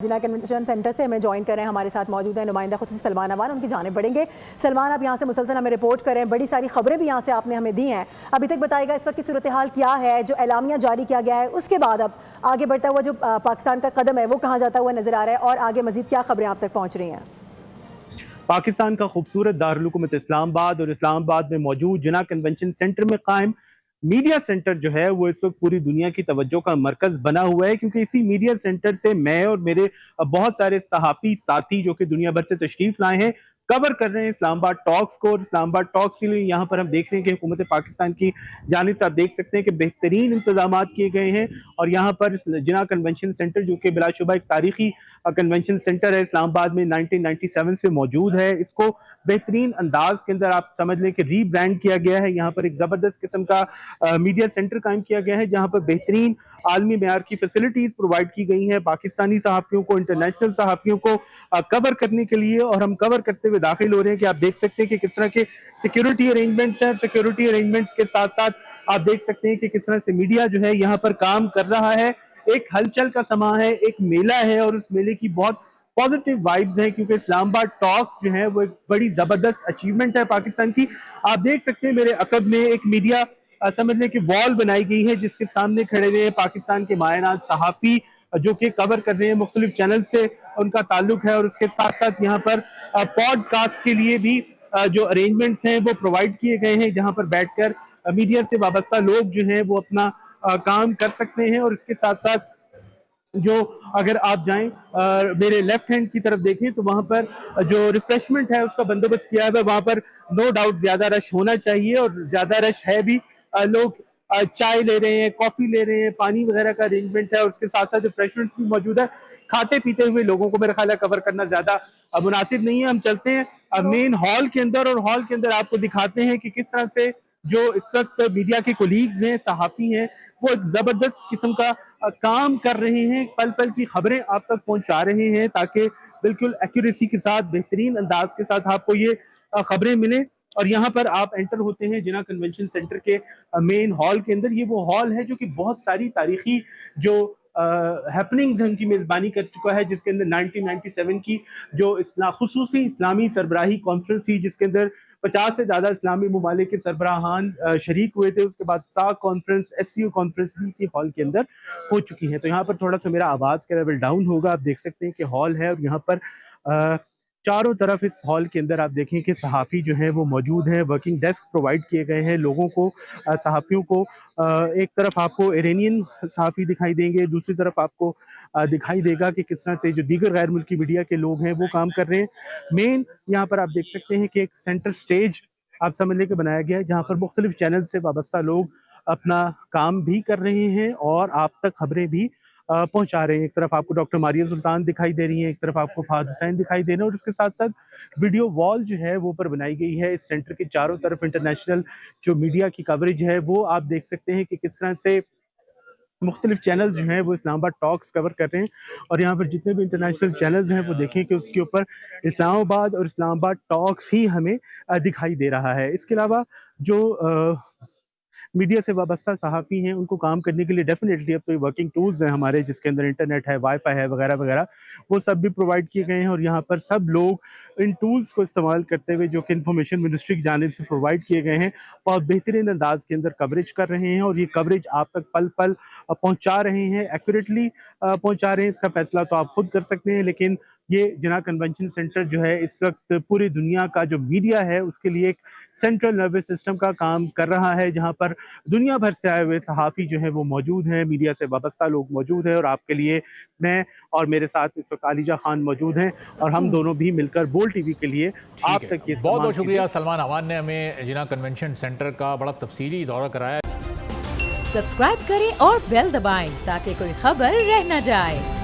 जिना convention centre से हमें join कर रहे हैं, हमारे साथ मौजूद हैं नुमाइंदा खुद से सलमान अवान, उनकी जानिब बढ़ेंगे। सलमान, आप यहाँ से मुसलसल हमें रिपोर्ट कर रहे हैं, बड़ी सारी खबरें भी यहाँ से आपने हमें दी हैं। अभी तक बताइएगा इस वक्त की सूरत हाल क्या है, जो एलामिया जारी किया गया है उसके बाद अब आगे बढ़ता हुआ जो पाकिस्तान का कदम है वो कहाँ जाता हुआ नजर आ रहा है, और आगे मजीद क्या खबरें आप तक पहुँच रही हैं? पाकिस्तान का खूबसूरत दारुल हुकूमत इस्लामाबाद और इस्लामाबाद में मौजूद जिना कन्वेंशन सेंटर में कायम मीडिया सेंटर जो है वो इस वक्त पूरी दुनिया की तवज्जो का मरकज बना हुआ है, क्योंकि इसी मीडिया सेंटर से मैं और मेरे बहुत सारे सहाफी साथी जो कि दुनिया भर से तशरीफ लाए हैं कवर कर रहे हैं इस्लामाबाद टॉक्स को। और इस्लामाबाद टॉक्स के लिए यहाँ पर हम देख रहे हैं कि हुकूमत पाकिस्तान की जानिब से आप देख सकते हैं कि बेहतरीन इंतजाम किए गए हैं। और यहाँ पर जिना कन्वेंशन सेंटर जो कि बिलाशुबा एक तारीखी कन्वेंशन सेंटर है, इस्लामाबाद में 1997 से मौजूद है, इसको बेहतरीन अंदाज के अंदर आप समझ लें कि रीब्रांड किया गया है। यहाँ पर एक जबरदस्त किस्म का मीडिया सेंटर कायम किया गया है जहाँ पर बेहतरीन आलमी मेयार की फैसिलिटीज प्रोवाइड की गई हैं पाकिस्तानी सहाफियों को, इंटरनेशनल सहाफियों को कवर करने के लिए। और हम कवर करते हुए दाखिल हो रहे हैं कि आप देख सकते हैं कि किस तरह के सिक्योरिटी अरेंजमेंट्स हैं। सिक्योरिटी अरेंजमेंट्स के साथ साथ आप देख सकते हैं कि किस तरह से मीडिया जो है यहाँ पर काम कर रहा है। एक हलचल का समा है, एक मेला है और उस मेले की बहुत पॉजिटिव वाइब्स हैं, क्योंकि इस्लामाबाद टॉक्स जो है वो एक बड़ी जबरदस्त अचीवमेंट है पाकिस्तान की। आप देख सकते हैं मेरे अकब में एक मीडिया समझ लें कि वॉल बनाई गई है जिसके सामने खड़े हुए पाकिस्तान के मायनाज सहाफी जो कि कवर कर रहे हैं, मुख्तलिफ चैनल से उनका ताल्लुक है। और उसके साथ साथ यहाँ पर पॉडकास्ट के लिए भी जो अरेंजमेंट्स हैं वो प्रोवाइड किए गए हैं, जहाँ पर बैठकर मीडिया से वाबस्ता लोग जो हैं वो अपना काम कर सकते हैं। और इसके साथ साथ जो अगर आप जाएं मेरे लेफ्ट हैंड की तरफ देखें तो वहां पर जो रिफ्रेशमेंट है उसका बंदोबस्त किया है। वहां पर नो डाउट ज्यादा रश होना चाहिए और ज्यादा रश है भी। लोग चाय ले रहे हैं, कॉफी ले रहे हैं, पानी वगैरह का अरेंजमेंट है और उसके साथ साथ रिफ्रेशमेंट्स भी मौजूद है। खाते पीते हुए लोगों को मेरा ख्याल है कवर करना ज्यादा मुनासिब नहीं है। हम चलते हैं मेन हॉल के अंदर और हॉल के अंदर आपको दिखाते हैं कि किस तरह से जो इस वक्त मीडिया के कोलीग्स हैं, सहाफी हैं, वो एक जबरदस्त किस्म का काम कर रहे हैं, पल पल की खबरें आप तक पहुंचा रहे हैं ताकि बिल्कुल एक्यूरेसी के साथ, बेहतरीन अंदाज के साथ आपको ये खबरें मिलें। और यहाँ पर आप एंटर होते हैं जिना कन्वेंशन सेंटर के मेन हॉल के अंदर। ये वो हॉल है जो कि बहुत सारी तारीखी जो हैपनिंग्स हैं उनकी मेजबानी कर चुका है, जिसके अंदर 1997 की जो खुसूसी इस्लामी सरबराही कॉन्फ्रेंस थी जिसके अंदर 50 से ज्यादा इस्लामी ममालिक के सरबराहान शरीक हुए थे। उसके बाद साक कॉन्फ्रेंस, SCO कॉन्फ्रेंस भी इसी हॉल के अंदर हो चुकी है। तो यहाँ पर थोड़ा सा मेरा आवाज का लेवल डाउन होगा। आप देख सकते हैं कि हॉल है और यहाँ पर चारों तरफ इस हॉल के अंदर आप देखें कि सहाफ़ी जो हैं वो मौजूद हैं। वर्किंग डेस्क प्रोवाइड किए गए हैं लोगों को, सहाफ़ियों को। एक तरफ आपको इरानियन सहाफ़ी दिखाई देंगे, दूसरी तरफ आपको दिखाई देगा कि किस तरह से जो दीगर गैर मुल्की मीडिया के लोग हैं वो काम कर रहे हैं। मेन यहाँ पर आप देख सकते हैं कि एक सेंटर स्टेज आप समझ लें कि बनाया गया है जहाँ पर मुख्तलिफ चैनल से वाबस्ता लोग अपना काम भी कर रहे हैं और आप तक खबरें भी पहुंचा रहे हैं। एक तरफ आपको डॉक्टर मारिया सुल्तान दिखाई दे रही है, एक तरफ आपको फहद हुसैन दिखाई दे रहे हैं और उसके साथ साथ वीडियो वॉल जो है वो पर बनाई गई है। इस सेंटर के चारों तरफ इंटरनेशनल जो मीडिया की कवरेज है वो आप देख सकते हैं कि किस तरह से मुख्तलिफ चैनल्स जो हैं वो इस्लामाबाद टॉक्स कवर कर रहे हैं। और यहाँ पर जितने भी इंटरनेशनल चैनल्स हैं वो देखें कि उसके ऊपर इस्लामाबाद और इस्लामाबाद टॉक्स ही हमें दिखाई दे रहा है। इसके अलावा जो मीडिया से वाबस्ता सहाफ़ी हैं उनको काम करने के लिए डेफिनेटली अब तो वर्किंग टूल्स हैं हमारे, जिसके अंदर इंटरनेट है, वाईफाई है वगैरह वगैरह, वो सब भी प्रोवाइड किए गए हैं। और यहाँ पर सब लोग इन टूल्स को इस्तेमाल करते हुए जो कि इंफॉर्मेशन मिनिस्ट्री की जानिब से प्रोवाइड किए गए हैं बहुत बेहतरीन अंदाज के अंदर कवरेज कर रहे हैं। और ये कवरेज आप तक पल पल पहुँचा रहे हैं, एक्यूरेटली पहुँचा रहे हैं। इसका फैसला तो आप खुद कर सकते हैं, लेकिन ये जिना कन्वेंशन सेंटर जो है इस वक्त पूरी दुनिया का जो मीडिया है उसके लिए एक सेंट्रल नर्वस सिस्टम का काम कर रहा है, जहां पर दुनिया भर से आए हुए सहाफ़ी जो है वो मौजूद हैं, मीडिया से वाबस्ता लोग मौजूद हैं। और आपके लिए मैं और मेरे साथ इस वक्त आलिजा खान मौजूद हैं और हम दोनों भी मिलकर बोल TV के लिए आप तक ये बहुत बहुत शुक्रिया सलमान अवान ने हमें जिना कन्वेंशन सेंटर का बड़ा तफसीली दौरा कराया। सब्सक्राइब करें और बेल दबाएं ताकि कोई खबर रह न जाए।